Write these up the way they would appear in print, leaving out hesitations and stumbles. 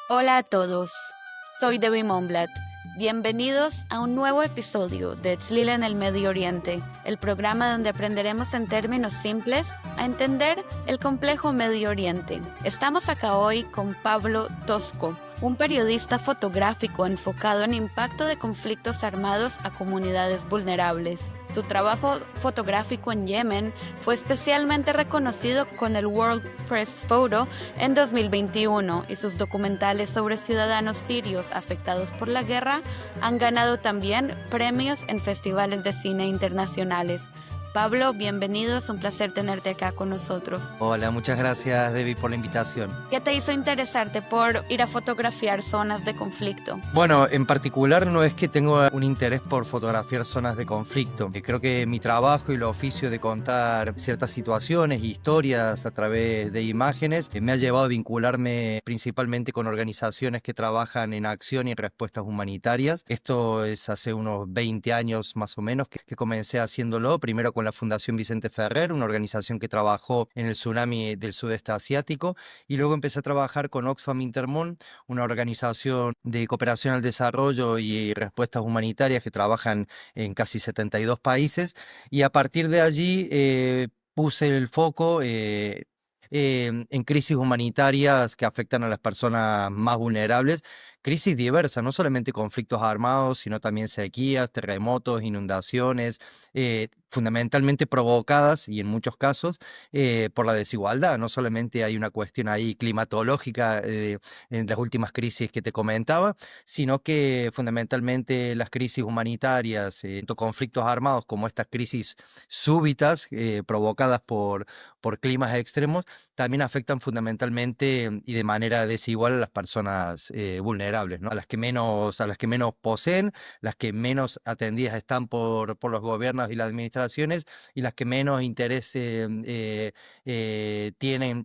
Hola a todos, soy Debbie Monblat. Bienvenidos a un nuevo episodio de Tzlil en el Medio Oriente, el programa donde aprenderemos en términos simples a entender el complejo Medio Oriente. Estamos acá hoy con Pablo Tosco, un periodista fotográfico enfocado en impacto de conflictos armados a comunidades vulnerables. Su trabajo fotográfico en Yemen fue especialmente reconocido con el World Press Photo en 2021 y sus documentales sobre ciudadanos sirios afectados por la guerra han ganado también premios en festivales de cine internacionales. Pablo, bienvenido, es un placer tenerte acá con nosotros. Hola, muchas gracias, Debbie, por la invitación. ¿Qué te hizo interesarte por ir a fotografiar zonas de conflicto? Bueno, en particular no es que tengo un interés por fotografiar zonas de conflicto. Creo que mi trabajo y el oficio de contar ciertas situaciones e historias a través de imágenes me ha llevado a vincularme principalmente con organizaciones que trabajan en acción y en respuestas humanitarias. Esto es hace unos 20 años más o menos que comencé haciéndolo, primero con la Fundación Vicente Ferrer, una organización que trabajó en el tsunami del sudeste asiático, y luego empecé a trabajar con Oxfam Intermón, una organización de cooperación al desarrollo y respuestas humanitarias que trabajan en casi 72 países, y a partir de allí puse el foco en crisis humanitarias que afectan a las personas más vulnerables, crisis diversas, no solamente conflictos armados, sino también sequías, terremotos, inundaciones, fundamentalmente provocadas y en muchos casos por la desigualdad. No solamente hay una cuestión ahí climatológica en las últimas crisis que te comentaba, sino que fundamentalmente las crisis humanitarias, tanto conflictos armados como estas crisis súbitas provocadas por climas extremos, también afectan fundamentalmente y de manera desigual a las personas vulnerables, ¿no? A las que menos poseen, las que menos atendidas están por los gobiernos y las administraciones, y las que menos interés tienen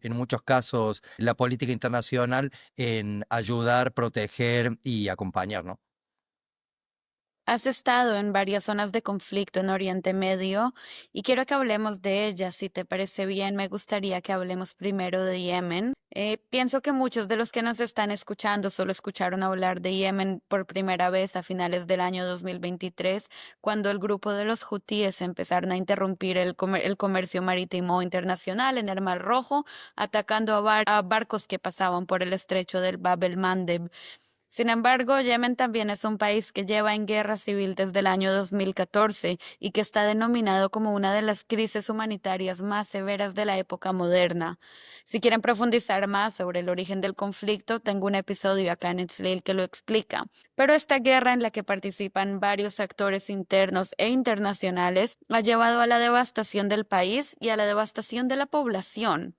en muchos casos la política internacional en ayudar, proteger y acompañar, ¿no? Has estado en varias zonas de conflicto en Oriente Medio y quiero que hablemos de ellas. Si te parece bien, me gustaría que hablemos primero de Yemen. Pienso que muchos de los que nos están escuchando solo escucharon hablar de Yemen por primera vez a finales del año 2023, cuando el grupo de los hutíes empezaron a interrumpir el comercio marítimo internacional en el Mar Rojo, atacando a barcos que pasaban por el estrecho del Bab el Mandeb. Sin embargo, Yemen también es un país que lleva en guerra civil desde el año 2014 y que está denominado como una de las crisis humanitarias más severas de la época moderna. Si quieren profundizar más sobre el origen del conflicto, tengo un episodio acá en Itzlil que lo explica. Pero esta guerra, en la que participan varios actores internos e internacionales, ha llevado a la devastación del país y a la devastación de la población.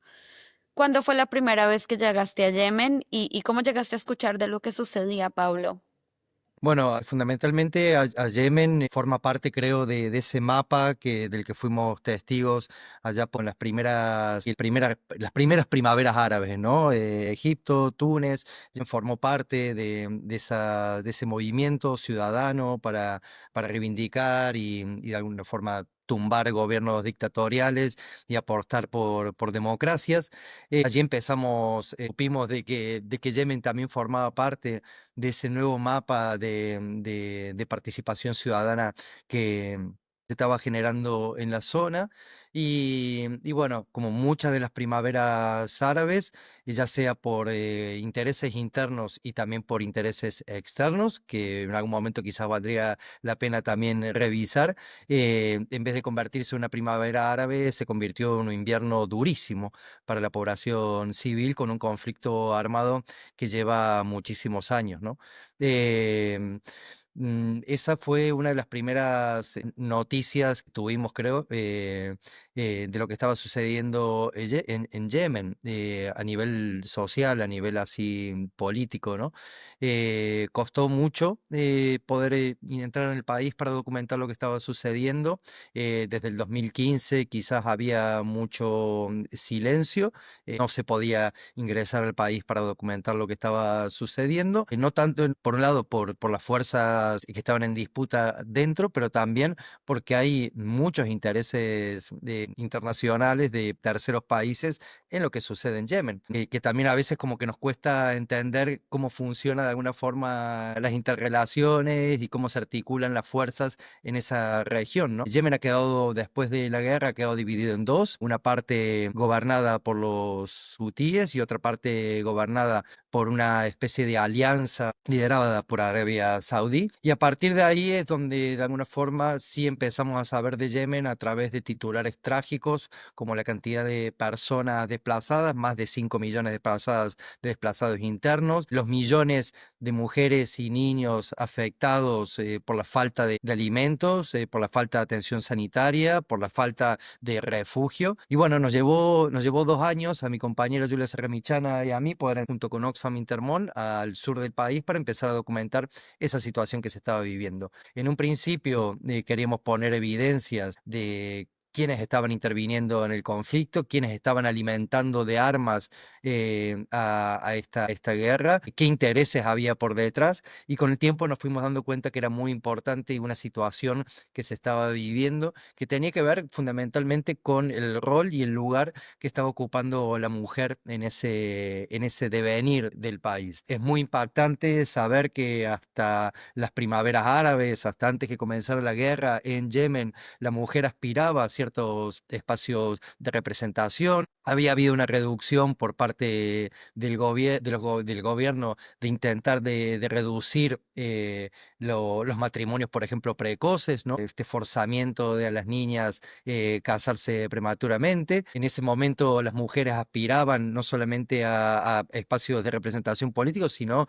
¿Cuándo fue la primera vez que llegaste a Yemen y cómo llegaste a escuchar de lo que sucedía, Pablo? Bueno, fundamentalmente a Yemen forma parte, creo, de ese mapa del que fuimos testigos allá por las primeras primaveras árabes, ¿no? Egipto, Túnez, Yemen formó parte de ese movimiento ciudadano para reivindicar y de alguna forma tumbar gobiernos dictatoriales y apostar por democracias. Allí empezamos, supimos de que Yemen también formaba parte de ese nuevo mapa de participación ciudadana que se estaba generando en la zona. Y bueno, como muchas de las primaveras árabes, ya sea por intereses internos y también por intereses externos, que en algún momento quizás valdría la pena también revisar, en vez de convertirse en una primavera árabe, se convirtió en un invierno durísimo para la población civil, con un conflicto armado que lleva muchísimos años, ¿no? Em, Esa fue una de las primeras noticias que tuvimos, creo, de lo que estaba sucediendo en Yemen, a nivel social, a nivel así político, ¿no? Costó mucho poder entrar en el país para documentar lo que estaba sucediendo. Desde el 2015 quizás había mucho silencio, no se podía ingresar al país para documentar lo que estaba sucediendo, no tanto por un lado por las fuerzas fuerzas que estaban en disputa dentro, pero también porque hay muchos intereses internacionales de terceros países en lo que sucede en Yemen, que también a veces como que nos cuesta entender cómo funciona de alguna forma las interrelaciones y cómo se articulan las fuerzas en esa región, ¿no? Yemen ha quedado, después de la guerra, ha quedado dividido en dos, una parte gobernada por los hutíes y otra parte gobernada por una especie de alianza liderada por Arabia Saudí. Y a partir de ahí es donde de alguna forma sí empezamos a saber de Yemen a través de titulares trágicos, como la cantidad de personas desplazadas, más de 5 millones de desplazados internos, los millones de mujeres y niños afectados por la falta de alimentos, por la falta de atención sanitaria, por la falta de refugio. Y bueno, nos llevó 2 años a mi compañera Julia Serramichana y a mí poder, junto con Oxfam Intermón, al sur del país para empezar a documentar esa situación que se estaba viviendo. En un principio queríamos poner evidencias de quiénes estaban interviniendo en el conflicto, quiénes estaban alimentando de armas a esta guerra, qué intereses había por detrás, y con el tiempo nos fuimos dando cuenta que era muy importante y una situación que se estaba viviendo, que tenía que ver fundamentalmente con el rol y el lugar que estaba ocupando la mujer en ese devenir del país. Es muy impactante saber que hasta las primaveras árabes, hasta antes que comenzara la guerra en Yemen, la mujer aspiraba a ciertos espacios de representación. Había habido una reducción por parte del gobierno de intentar de reducir los matrimonios, por ejemplo, precoces, ¿no? Este forzamiento de a las niñas casarse prematuramente. En ese momento las mujeres aspiraban no solamente a espacios de representación políticos, sino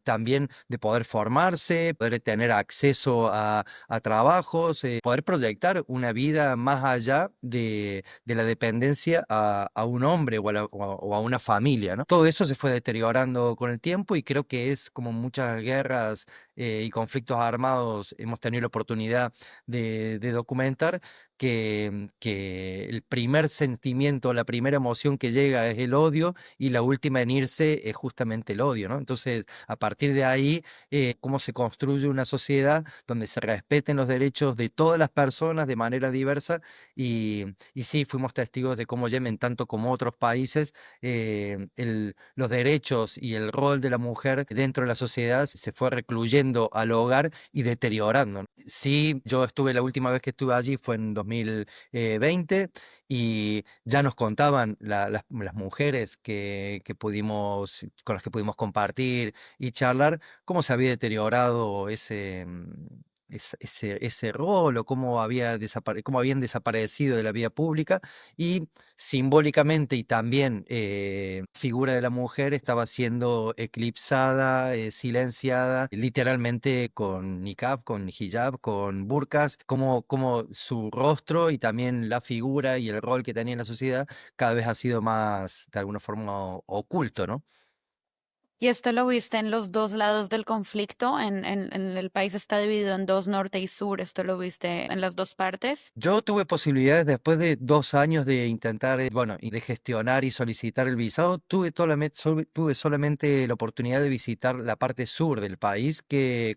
también de poder formarse, poder tener acceso a trabajos, poder proyectar una vida más allá de la dependencia a un hombre o a una familia, ¿no? Todo eso se fue deteriorando con el tiempo y creo que es como muchas guerras y conflictos armados hemos tenido la oportunidad de documentar que el primer sentimiento, la primera emoción que llega es el odio y la última en irse es justamente el odio, ¿no? Entonces, a partir de ahí, cómo se construye una sociedad donde se respeten los derechos de todas las personas de manera diversa y sí, fuimos testigos de cómo Yemen, tanto como otros países, los derechos y el rol de la mujer dentro de la sociedad se fue recluyendo al hogar y deteriorando, ¿no? Sí, yo estuve, la última vez que estuve allí fue en 2020 y ya nos contaban las mujeres con las que pudimos compartir y charlar, cómo se había deteriorado ese rol o cómo habían desaparecido de la vida pública y simbólicamente y también figura de la mujer estaba siendo eclipsada, silenciada, literalmente con niqab, con hijab, con burkas, como su rostro y también la figura y el rol que tenía en la sociedad cada vez ha sido más, de alguna forma, oculto, ¿no? ¿Y esto lo viste en los dos lados del conflicto? En el país está dividido en dos, norte y sur. ¿Esto lo viste en las dos partes? Yo tuve posibilidades después de 2 años de intentar, bueno, y de gestionar y solicitar el visado, tuve solamente la oportunidad de visitar la parte sur del país,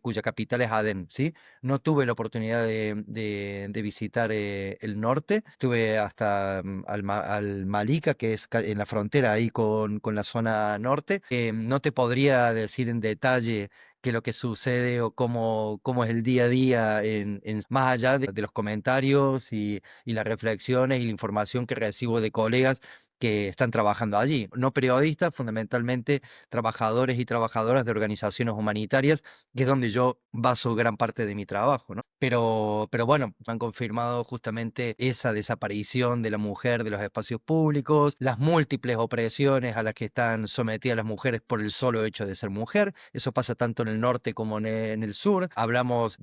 cuya capital es Adén, ¿sí? No tuve la oportunidad de visitar el norte, estuve hasta al Malika, que es en la frontera ahí con la zona norte. No te podría decir en detalle qué es lo que sucede o cómo es el día a día más allá de los comentarios y las reflexiones y la información que recibo de colegas que están trabajando allí. No periodistas, fundamentalmente trabajadores y trabajadoras de organizaciones humanitarias, que es donde yo baso gran parte de mi trabajo, ¿no? Pero bueno, han confirmado justamente esa desaparición de la mujer de los espacios públicos, las múltiples opresiones a las que están sometidas las mujeres por el solo hecho de ser mujer. Eso pasa tanto en el norte como en el sur. Hablamos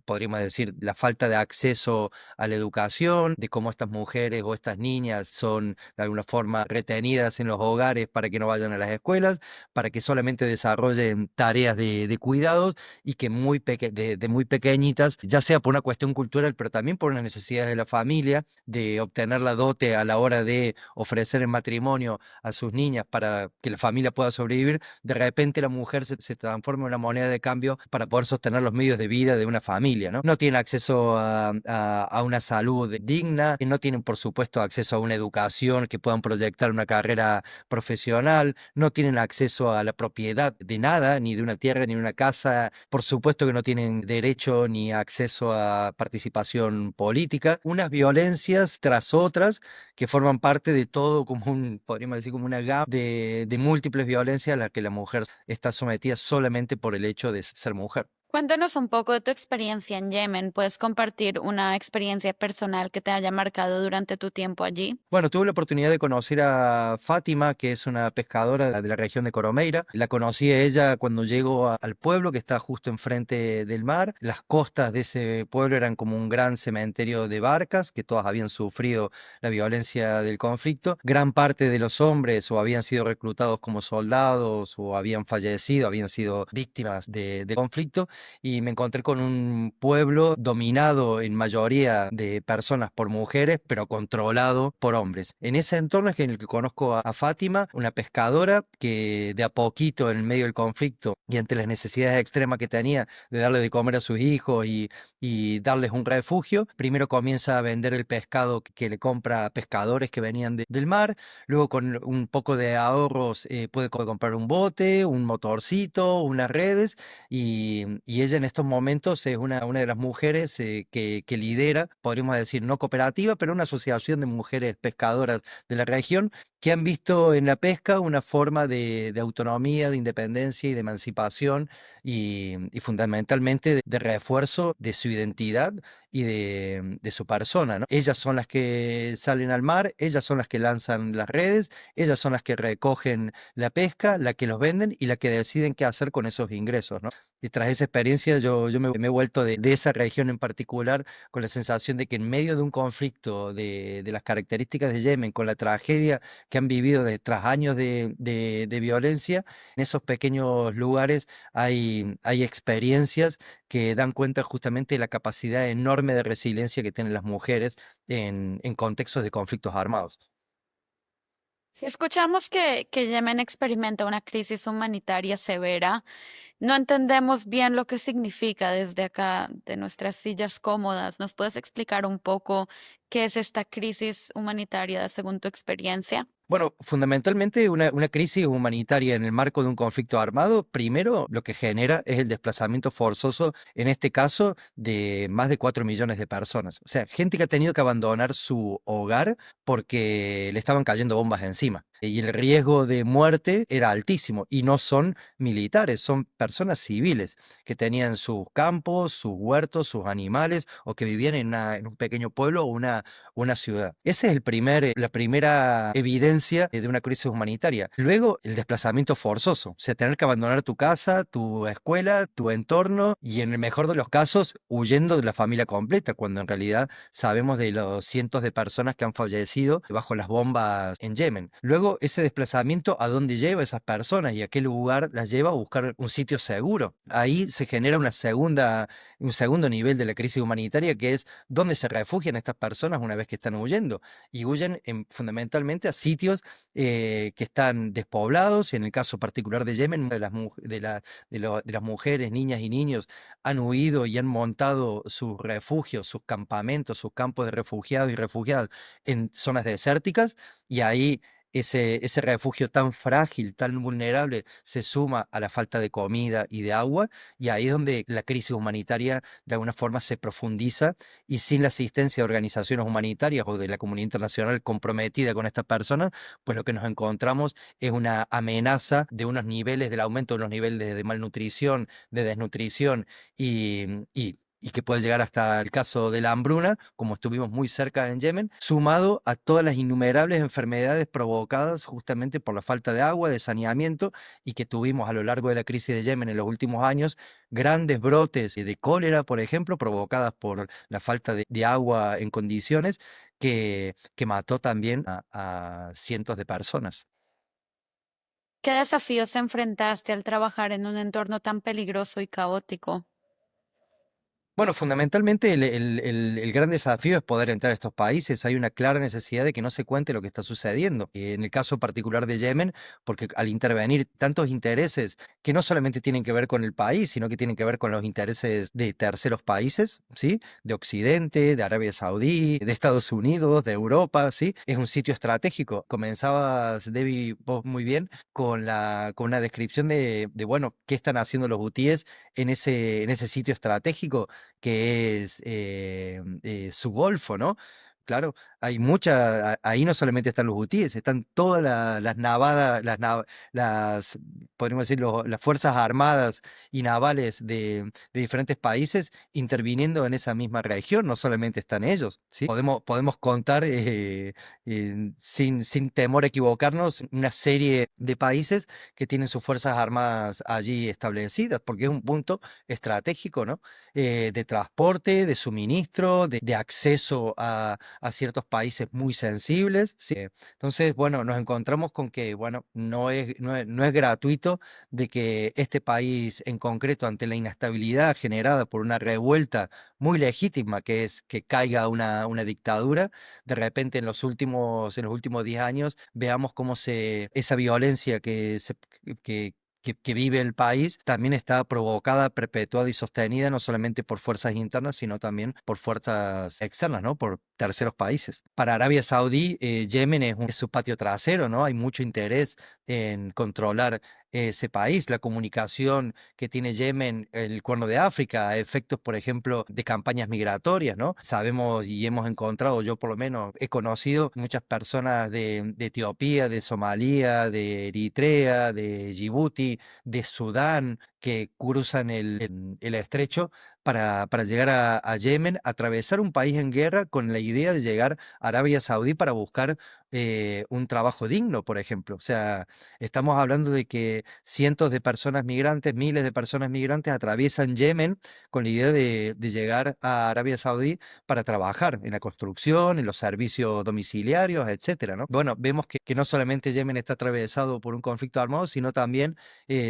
podríamos decir, la falta de acceso a la educación, de cómo estas mujeres o estas niñas son de alguna alguna forma retenidas en los hogares para que no vayan a las escuelas, para que solamente desarrollen tareas de cuidados y que de muy pequeñitas, ya sea por una cuestión cultural, pero también por una necesidad de la familia, de obtener la dote a la hora de ofrecer el matrimonio a sus niñas para que la familia pueda sobrevivir, de repente la mujer se transforma en una moneda de cambio para poder sostener los medios de vida de una familia, ¿no? No tienen acceso a una salud digna, y no tienen, por supuesto, acceso a una educación que puedan proyectar una carrera profesional, no tienen acceso a la propiedad de nada, ni de una tierra, ni una casa, por supuesto que no tienen derecho ni acceso a participación política, unas violencias tras otras que forman parte de todo como podríamos decir, como una gama de múltiples violencias a las que la mujer está sometida solamente por el hecho de ser mujer. Cuéntanos un poco de tu experiencia en Yemen. ¿Puedes compartir una experiencia personal que te haya marcado durante tu tiempo allí? Bueno, tuve la oportunidad de conocer a Fátima, que es una pescadora de la región de Coromeira. La conocí a ella cuando llego al pueblo, que está justo enfrente del mar. Las costas de ese pueblo eran como un gran cementerio de barcas, que todas habían sufrido la violencia del conflicto. Gran parte de los hombres o habían sido reclutados como soldados o habían fallecido, habían sido víctimas del conflicto. Y me encontré con un pueblo dominado en mayoría de personas por mujeres, pero controlado por hombres. En ese entorno es en el que conozco a Fátima, una pescadora que de a poquito en el medio del conflicto y ante las necesidades extremas que tenía de darle de comer a sus hijos y darles un refugio, primero comienza a vender el pescado que le compra a pescadores que venían del mar, luego con un poco de ahorros puede comprar un bote, un motorcito, unas redes y ella en estos momentos es una de las mujeres que lidera, podríamos decir, no cooperativa, pero una asociación de mujeres pescadoras de la región que han visto en la pesca una forma de autonomía, de independencia y de emancipación y fundamentalmente de refuerzo de su identidad y de su persona, ¿no? Ellas son las que salen al mar, ellas son las que lanzan las redes, ellas son las que recogen la pesca, la que los venden y la que deciden qué hacer con esos ingresos, ¿no? Y tras esa experiencia yo me he vuelto de esa región en particular con la sensación de que en medio de un conflicto de las características de Yemen, con la tragedia que han vivido tras años de violencia, en esos pequeños lugares hay experiencias que dan cuenta justamente de la capacidad enorme de resiliencia que tienen las mujeres en contextos de conflictos armados. Si escuchamos que Yemen experimenta una crisis humanitaria severa, no entendemos bien lo que significa desde acá, de nuestras sillas cómodas. ¿Nos puedes explicar un poco qué es esta crisis humanitaria según tu experiencia? Bueno, fundamentalmente una crisis humanitaria en el marco de un conflicto armado, primero lo que genera es el desplazamiento forzoso, en este caso, de más de 4 millones de personas. O sea, gente que ha tenido que abandonar su hogar porque le estaban cayendo bombas encima. Y el riesgo de muerte era altísimo. Y no son militares, son personas civiles que tenían sus campos, sus huertos, sus animales o que vivían en un pequeño pueblo o una ciudad. Esa es la primera evidencia de una crisis humanitaria. Luego, el desplazamiento forzoso, o sea, tener que abandonar tu casa, tu escuela, tu entorno y en el mejor de los casos, huyendo de la familia completa, cuando en realidad sabemos de los cientos de personas que han fallecido bajo las bombas en Yemen. Luego, ese desplazamiento, ¿a dónde lleva a esas personas y a qué lugar las lleva a buscar un sitio seguro? Ahí se genera un segundo nivel de la crisis humanitaria que es dónde se refugian estas personas una vez que están huyendo. Y huyen fundamentalmente a sitios que están despoblados. Y en el caso particular de Yemen, de las mujeres, niñas y niños han huido y han montado sus refugios, sus campamentos, sus campos de refugiados y refugiadas en zonas desérticas. Y ahí ese refugio tan frágil, tan vulnerable, se suma a la falta de comida y de agua, y ahí es donde la crisis humanitaria de alguna forma se profundiza y sin la asistencia de organizaciones humanitarias o de la comunidad internacional comprometida con estas personas, pues lo que nos encontramos es una amenaza de unos niveles, del aumento de los niveles de malnutrición, de desnutrición y y que puede llegar hasta el caso de la hambruna, como estuvimos muy cerca en Yemen, sumado a todas las innumerables enfermedades provocadas justamente por la falta de agua, de saneamiento, y que tuvimos a lo largo de la crisis de Yemen en los últimos años, grandes brotes de cólera, por ejemplo, provocadas por la falta de agua en condiciones, que mató también a cientos de personas. ¿Qué desafíos enfrentaste al trabajar en un entorno tan peligroso y caótico? Bueno, fundamentalmente el gran desafío es poder entrar a estos países. Hay una clara necesidad de que no se cuente lo que está sucediendo. En el caso particular de Yemen, porque al intervenir tantos intereses que no solamente tienen que ver con el país, sino que tienen que ver con los intereses de terceros países, ¿sí? De Occidente, de Arabia Saudí, de Estados Unidos, de Europa, ¿sí? Es un sitio estratégico. Comenzabas, Debbie, vos muy bien, con una descripción bueno, qué están haciendo los hutíes en ese sitio estratégico que es su golfo, ¿no? Claro, hay ahí no solamente están los hutíes, están todas las navadas, podríamos decir, las fuerzas armadas y navales de diferentes países interviniendo en esa misma región, no solamente están ellos, ¿sí? Podemos contar, sin temor a equivocarnos, una serie de países que tienen sus fuerzas armadas allí establecidas, porque es un punto estratégico, ¿no? De transporte, de suministro, de acceso a ciertos países muy sensibles, ¿sí? Entonces, bueno, nos encontramos con que, bueno, no es gratuito de que este país en concreto, ante la inestabilidad generada por una revuelta muy legítima, que es que caiga una dictadura, de repente en los últimos 10 años veamos cómo esa violencia que, que vive el país también está provocada, perpetuada y sostenida no solamente por fuerzas internas, sino también por fuerzas externas, ¿no? Por terceros países. Para Arabia Saudí, Yemen es su patio trasero, ¿no? Hay mucho interés en controlar ese país, la comunicación que tiene Yemen, el Cuerno de África, a efectos, por ejemplo, de campañas migratorias, ¿no? Sabemos y hemos encontrado, yo por lo menos he conocido muchas personas de Etiopía, de Somalia, de Eritrea, de Djibouti, de Sudán, que cruzan el estrecho para llegar a Yemen, atravesar un país en guerra con la idea de llegar a Arabia Saudí para buscar un trabajo digno, por ejemplo. O sea, estamos hablando de que cientos de personas migrantes, miles de personas migrantes atraviesan Yemen con la idea de llegar a Arabia Saudí para trabajar en la construcción, en los servicios domiciliarios, etcétera, ¿no? Bueno, vemos que no solamente Yemen está atravesado por un conflicto armado, sino también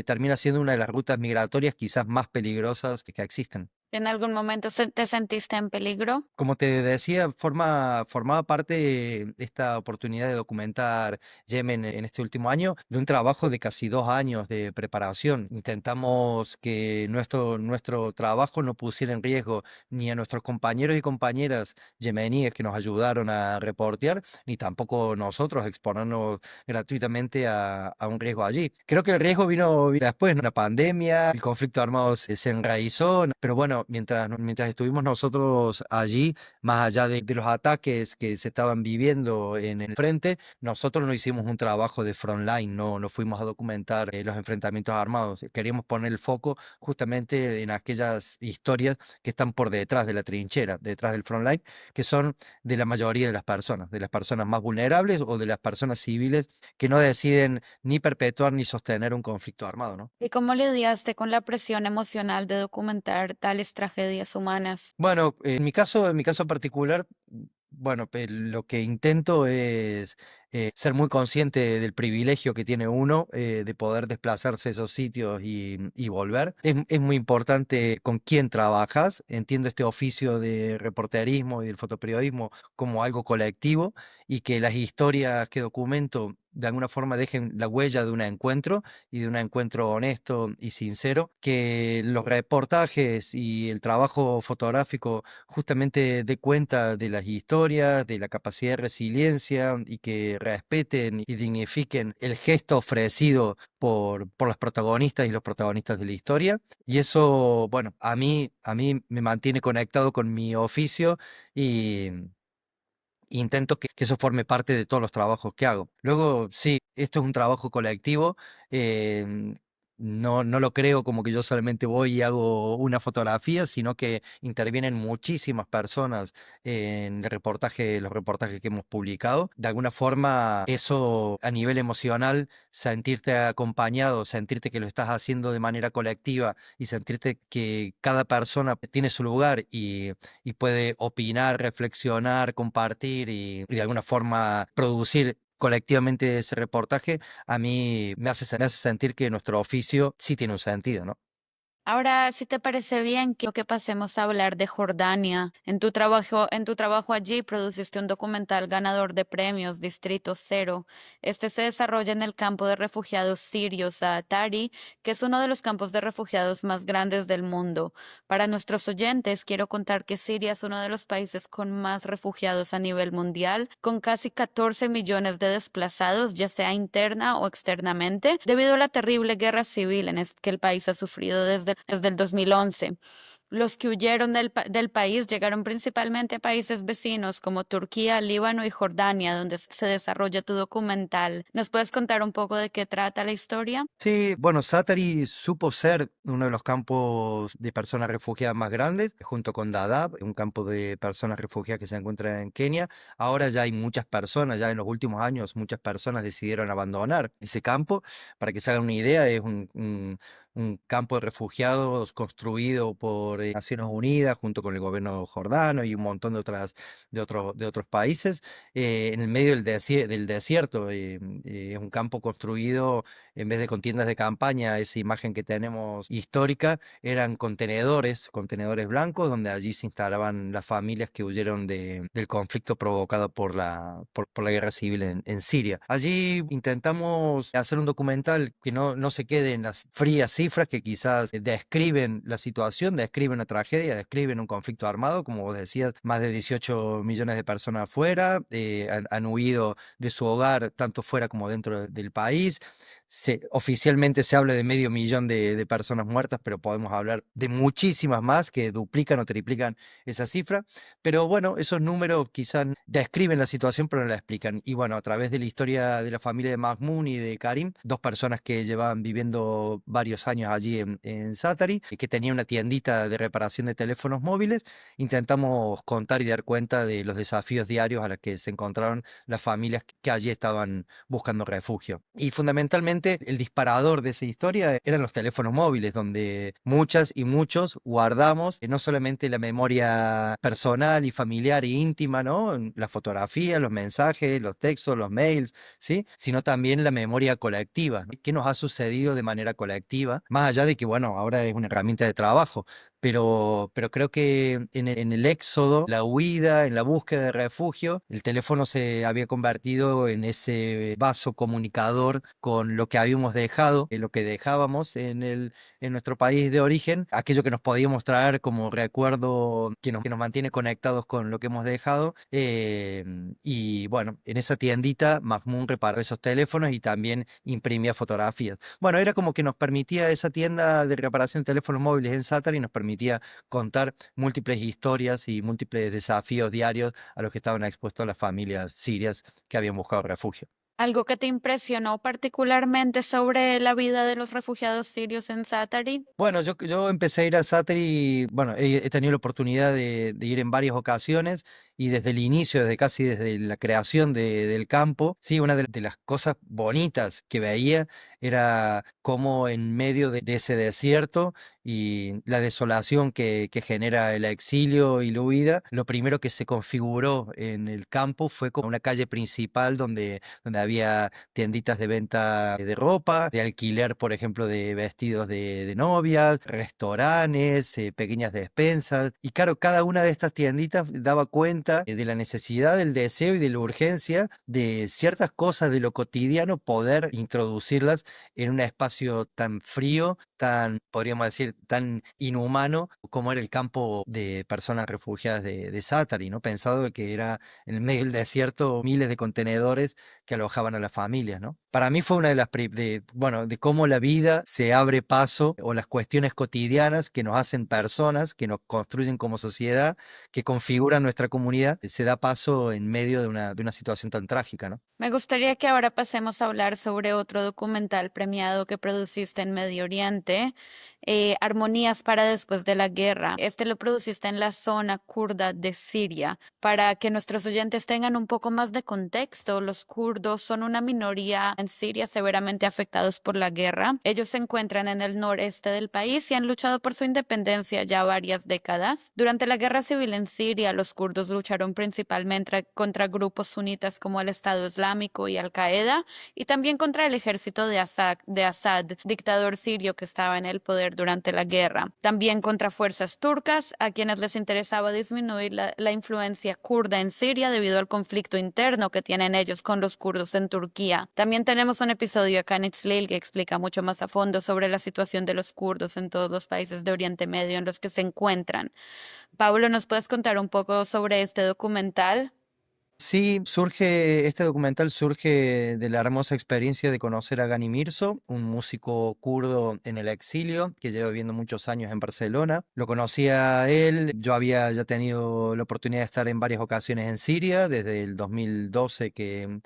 termina siendo una de las rutas migratorias quizás más peligrosas que existen. ¿En algún momento te sentiste en peligro? Como te decía, formaba parte esta oportunidad de documentar Yemen en este último año de un trabajo de casi 2 años de preparación. Intentamos que nuestro trabajo no pusiera en riesgo ni a nuestros compañeros y compañeras yemeníes que nos ayudaron a reportear, ni tampoco nosotros exponernos gratuitamente a un riesgo allí. Creo que el riesgo vino después, ¿no? Una pandemia, el conflicto armado se enraizó, ¿no? Pero bueno, mientras estuvimos nosotros allí, más allá de los ataques que se estaban viviendo en el frente, nosotros no hicimos un trabajo de frontline, no fuimos a documentar los enfrentamientos armados. Queríamos poner el foco justamente en aquellas historias que están por detrás de la trinchera, detrás del frontline, que son de la mayoría de las personas más vulnerables o de las personas civiles que no deciden ni perpetuar ni sostener un conflicto armado, ¿no? ¿Y cómo lidiaste con la presión emocional de documentar tales tragedias humanas? Bueno, en mi caso particular, bueno, lo que intento es ser muy consciente del privilegio que tiene uno de poder desplazarse a esos sitios y volver. Es muy importante con quién trabajas. Entiendo este oficio de reporterismo y del fotoperiodismo como algo colectivo y que las historias que documento de alguna forma dejen la huella de un encuentro y de un encuentro honesto y sincero, que los reportajes y el trabajo fotográfico justamente dé cuenta de las historias, de la capacidad de resiliencia y que respeten y dignifiquen el gesto ofrecido por los protagonistas y los protagonistas de la historia. Y eso, bueno, a mí me mantiene conectado con mi oficio y intento que eso forme parte de todos los trabajos que hago. Luego, sí, esto es un trabajo colectivo. em, no lo creo como que yo solamente voy y hago una fotografía, sino que intervienen muchísimas personas en el reportaje, los reportajes que hemos publicado. De alguna forma, eso a nivel emocional, sentirte acompañado, sentirte que lo estás haciendo de manera colectiva y sentirte que cada persona tiene su lugar y puede opinar, reflexionar, compartir y de alguna forma producir colectivamente ese reportaje, a mí me hace sentir que nuestro oficio sí tiene un sentido, ¿no? Ahora, si te parece bien, quiero que pasemos a hablar de Jordania. En tu trabajo allí produciste un documental ganador de premios, Distrito Cero. Este se desarrolla en el campo de refugiados sirios Zaatari, que es uno de los campos de refugiados más grandes del mundo. Para nuestros oyentes, quiero contar que Siria es uno de los países con más refugiados a nivel mundial, con casi 14 millones de desplazados, ya sea interna o externamente, debido a la terrible guerra civil que el país ha sufrido desde el 2011. Los que huyeron del país llegaron principalmente a países vecinos como Turquía, Líbano y Jordania, donde se desarrolla tu documental. ¿Nos puedes contar un poco de qué trata la historia? Sí, bueno, Zaatari supo ser uno de los campos de personas refugiadas más grandes, junto con Dadaab, un campo de personas refugiadas que se encuentra en Kenia. Ahora ya hay muchas personas, ya en los últimos años, muchas personas decidieron abandonar ese campo. Para que se hagan una idea, es un campo de refugiados construido por Naciones Unidas, junto con el gobierno jordano y un montón de otros países, en el medio del desierto. Es un campo construido en vez de con tiendas de campaña, esa imagen que tenemos histórica, eran contenedores blancos, donde allí se instalaban las familias que huyeron del conflicto provocado por la guerra civil en Siria. Allí intentamos hacer un documental que no se quede en las frías cifras que quizás describen la situación, describen una tragedia, describen un conflicto armado, como vos decías, más de 18 millones de personas afuera, han huido de su hogar tanto fuera como dentro del país. Oficialmente se habla de medio millón de personas muertas, pero podemos hablar de muchísimas más que duplican o triplican esa cifra. Pero bueno, esos números quizás describen la situación, pero no la explican. Y bueno, a través de la historia de la familia de Mahmoud y de Karim, dos personas que llevaban viviendo varios años allí en Zaatari, y que tenían una tiendita de reparación de teléfonos móviles, intentamos contar y dar cuenta de los desafíos diarios a los que se encontraron las familias que allí estaban buscando refugio. Y fundamentalmente el disparador de esa historia eran los teléfonos móviles, donde muchas y muchos guardamos no solamente la memoria personal y familiar e íntima, ¿no? La fotografía, los mensajes, los textos, los mails, ¿sí? Sino también la memoria colectiva, ¿no? ¿Qué nos ha sucedido de manera colectiva? Más allá de que, bueno, ahora es una herramienta de trabajo, pero creo que en el éxodo, la huida, en la búsqueda de refugio, el teléfono se había convertido en ese vaso comunicador con lo que habíamos dejado, lo que dejábamos en nuestro país de origen, aquello que nos podíamos traer como recuerdo que nos mantiene conectados con lo que hemos dejado. Y bueno, en esa tiendita, Mahmoud reparó esos teléfonos y también imprimía fotografías. Bueno, era como que nos permitía esa tienda de reparación de teléfonos móviles en Satar y nos permitía contar múltiples historias y múltiples desafíos diarios a los que estaban expuestos las familias sirias que habían buscado refugio. ¿Algo que te impresionó particularmente sobre la vida de los refugiados sirios en Zaatari? Bueno, yo empecé a ir a Satri, bueno, he tenido la oportunidad de ir en varias ocasiones y desde el inicio, desde la creación del campo, sí, una de las cosas bonitas que veía era cómo en medio de ese desierto y la desolación que genera el exilio y la huida, lo primero que se configuró en el campo fue como una calle principal donde había tienditas de venta de ropa, de alquiler, por ejemplo, de vestidos de novias, restaurantes, pequeñas despensas. Y claro, cada una de estas tienditas daba cuenta de la necesidad, del deseo y de la urgencia de ciertas cosas de lo cotidiano poder introducirlas en un espacio tan frío, tan, podríamos decir, tan inhumano como era el campo de personas refugiadas de Zaatari, ¿no? Pensado que era en el medio del desierto, miles de contenedores que alojaban a las familias, ¿no? Para mí fue una de las, bueno, de cómo la vida se abre paso o las cuestiones cotidianas que nos hacen personas, que nos construyen como sociedad, que configuran nuestra comunidad, se da paso en medio de una situación tan trágica, ¿no? Me gustaría que ahora pasemos a hablar sobre otro documental premiado que produciste en Medio Oriente, Armonías para después de la guerra. Este lo produciste en la zona kurda de Siria. Para que nuestros oyentes tengan un poco más de contexto, los kurdos son una minoría en Siria severamente afectados por la guerra. Ellos se encuentran en el noreste del país y han luchado por su independencia ya varias décadas. Durante la guerra civil en Siria, los kurdos lucharon principalmente contra grupos sunitas como el Estado Islámico y Al-Qaeda, y también contra el ejército de Assad, dictador sirio que estaba en el poder durante la guerra. También contra fuerzas turcas, a quienes les interesaba disminuir la influencia kurda en Siria debido al conflicto interno que tienen ellos con los kurdos en Turquía. También tenemos un episodio acá en Itzlil que explica mucho más a fondo sobre la situación de los kurdos en todos los países de Oriente Medio en los que se encuentran. Pablo, ¿nos puedes contar un poco sobre este documental? Sí, este documental surge de la hermosa experiencia de conocer a Gani Mirzo, un músico kurdo en el exilio que lleva viviendo muchos años en Barcelona. Lo conocí a él, yo había ya tenido la oportunidad de estar en varias ocasiones en Siria, desde el 2012 que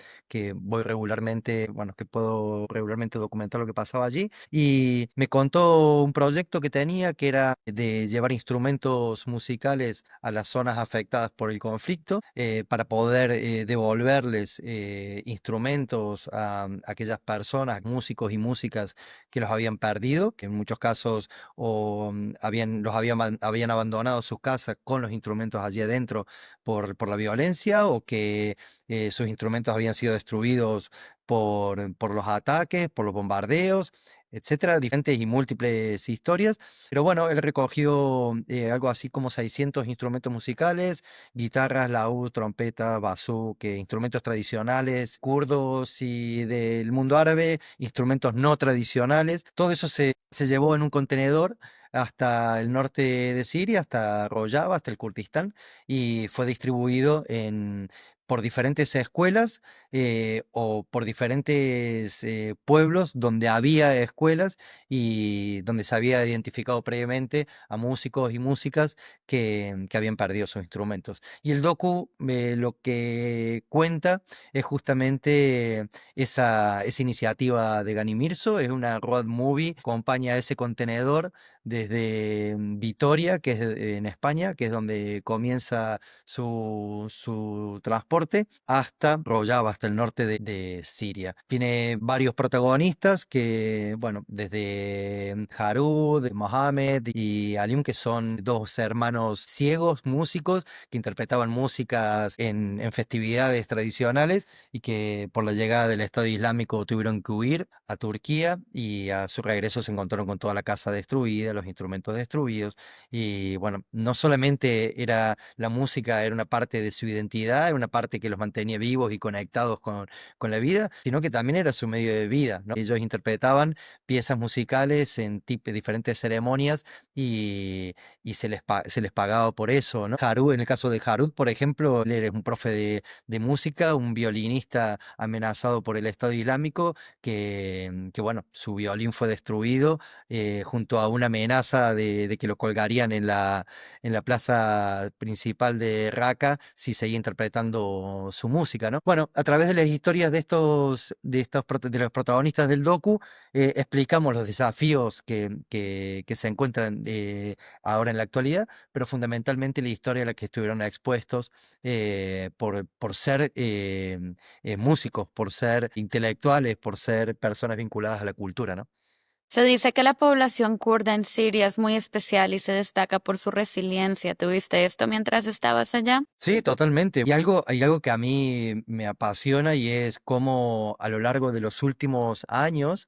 voy regularmente, bueno, que puedo regularmente documentar lo que pasaba allí. Y me contó un proyecto que tenía que era de llevar instrumentos musicales a las zonas afectadas por el conflicto para poder devolverles instrumentos a aquellas personas, músicos y músicas que los habían perdido, que en muchos casos habían abandonado sus casas con los instrumentos allí adentro por la violencia o que sus instrumentos habían sido destruidos por los ataques, por los bombardeos, etcétera, diferentes y múltiples historias. Pero bueno, él recogió algo así como 600 instrumentos musicales, guitarras, laúd, trompeta, que instrumentos tradicionales, kurdos y del mundo árabe, instrumentos no tradicionales. Todo eso se llevó en un contenedor hasta el norte de Siria, hasta Rojava, hasta el Kurdistán, y fue distribuido por diferentes escuelas o por diferentes pueblos donde había escuelas y donde se había identificado previamente a músicos y músicas que habían perdido sus instrumentos. Y el docu lo que cuenta es justamente esa iniciativa de Gani Mirzo, es una road movie, acompaña a ese contenedor desde Vitoria, que es en España, que es donde comienza su transporte, hasta Rojava, hasta el norte de Siria. Tiene varios protagonistas que, bueno, desde Harud, Mohamed y Alim, que son dos hermanos ciegos, músicos, que interpretaban músicas en festividades tradicionales y que por la llegada del Estado Islámico tuvieron que huir a Turquía y a su regreso se encontraron con toda la casa destruida, los instrumentos destruidos y bueno, no solamente era la música, era una parte de su identidad, era una parte que los mantenía vivos y conectados con la vida, sino que también era su medio de vida, ¿no? Ellos interpretaban piezas musicales en diferentes ceremonias y se les pagaba por eso, ¿no? En el caso de Harut, por ejemplo, él era un profe de música, un violinista amenazado por el Estado Islámico, que bueno, su violín fue destruido junto a una amenaza de que lo colgarían en la plaza principal de Raqqa si seguía interpretando su música, ¿no? Bueno, a través de las historias de los protagonistas del docu, explicamos los desafíos que se encuentran ahora en la actualidad, pero fundamentalmente la historia a la que estuvieron expuestos por ser músicos, por ser intelectuales, por ser personas vinculadas a la cultura, ¿no? Se dice que la población kurda en Siria es muy especial y se destaca por su resiliencia. ¿Tuviste esto mientras estabas allá? Sí, totalmente. Hay algo que a mí me apasiona y es cómo a lo largo de los últimos años,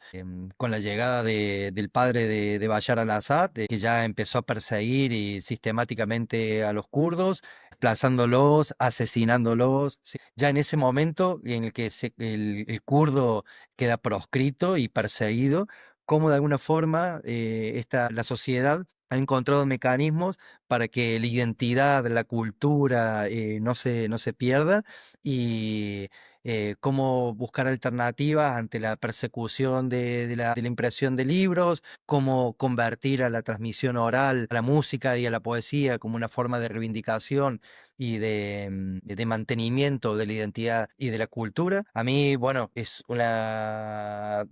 con la llegada del padre de Bashar al-Assad, que ya empezó a perseguir y sistemáticamente a los kurdos, desplazándolos, asesinándolos. Sí. Ya en ese momento en el que el kurdo queda proscrito y perseguido, cómo de alguna forma la sociedad ha encontrado mecanismos para que la identidad, la cultura no se pierda y cómo buscar alternativas ante la persecución de la impresión de libros, cómo convertir a la transmisión oral, a la música y a la poesía como una forma de reivindicación y de mantenimiento de la identidad y de la cultura. A mí, bueno, es una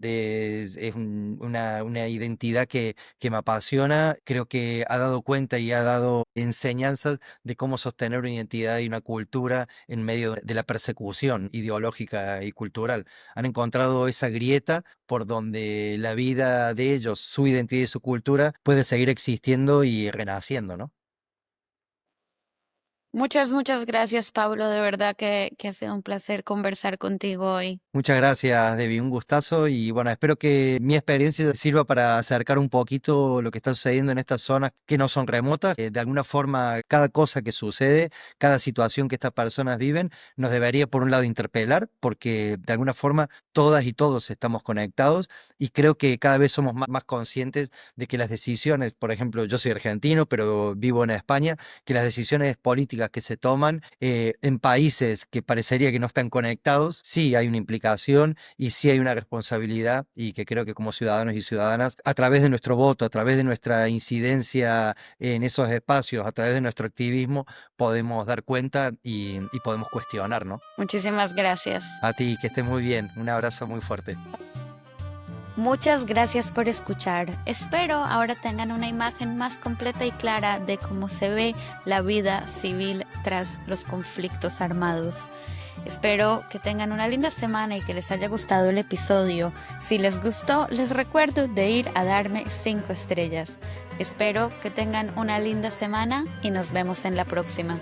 identidad que me apasiona. Creo que ha dado cuenta y ha dado enseñanzas de cómo sostener una identidad y una cultura en medio de la persecución ideológica y cultural. Han encontrado esa grieta por donde la vida de ellos, su identidad y su cultura puede seguir existiendo y renaciendo, ¿no? Muchas, muchas gracias, Pablo. De verdad que ha sido un placer conversar contigo hoy. Muchas gracias, Debbie, un gustazo y bueno, espero que mi experiencia sirva para acercar un poquito lo que está sucediendo en estas zonas que no son remotas. De alguna forma, cada cosa que sucede, cada situación que estas personas viven, nos debería por un lado interpelar, porque de alguna forma todas y todos estamos conectados y creo que cada vez somos más conscientes de que las decisiones, por ejemplo, yo soy argentino, pero vivo en España, que las decisiones políticas que se toman en países que parecería que no están conectados, sí hay una implicación y sí hay una responsabilidad y que creo que como ciudadanos y ciudadanas, a través de nuestro voto, a través de nuestra incidencia en esos espacios, a través de nuestro activismo, podemos dar cuenta y podemos cuestionar, ¿no? Muchísimas gracias. A ti, que estés muy bien. Un abrazo muy fuerte. Muchas gracias por escuchar. Espero ahora tengan una imagen más completa y clara de cómo se ve la vida civil tras los conflictos armados. Espero que tengan una linda semana y que les haya gustado el episodio. Si les gustó, les recuerdo de ir a darme 5 estrellas. Espero que tengan una linda semana y nos vemos en la próxima.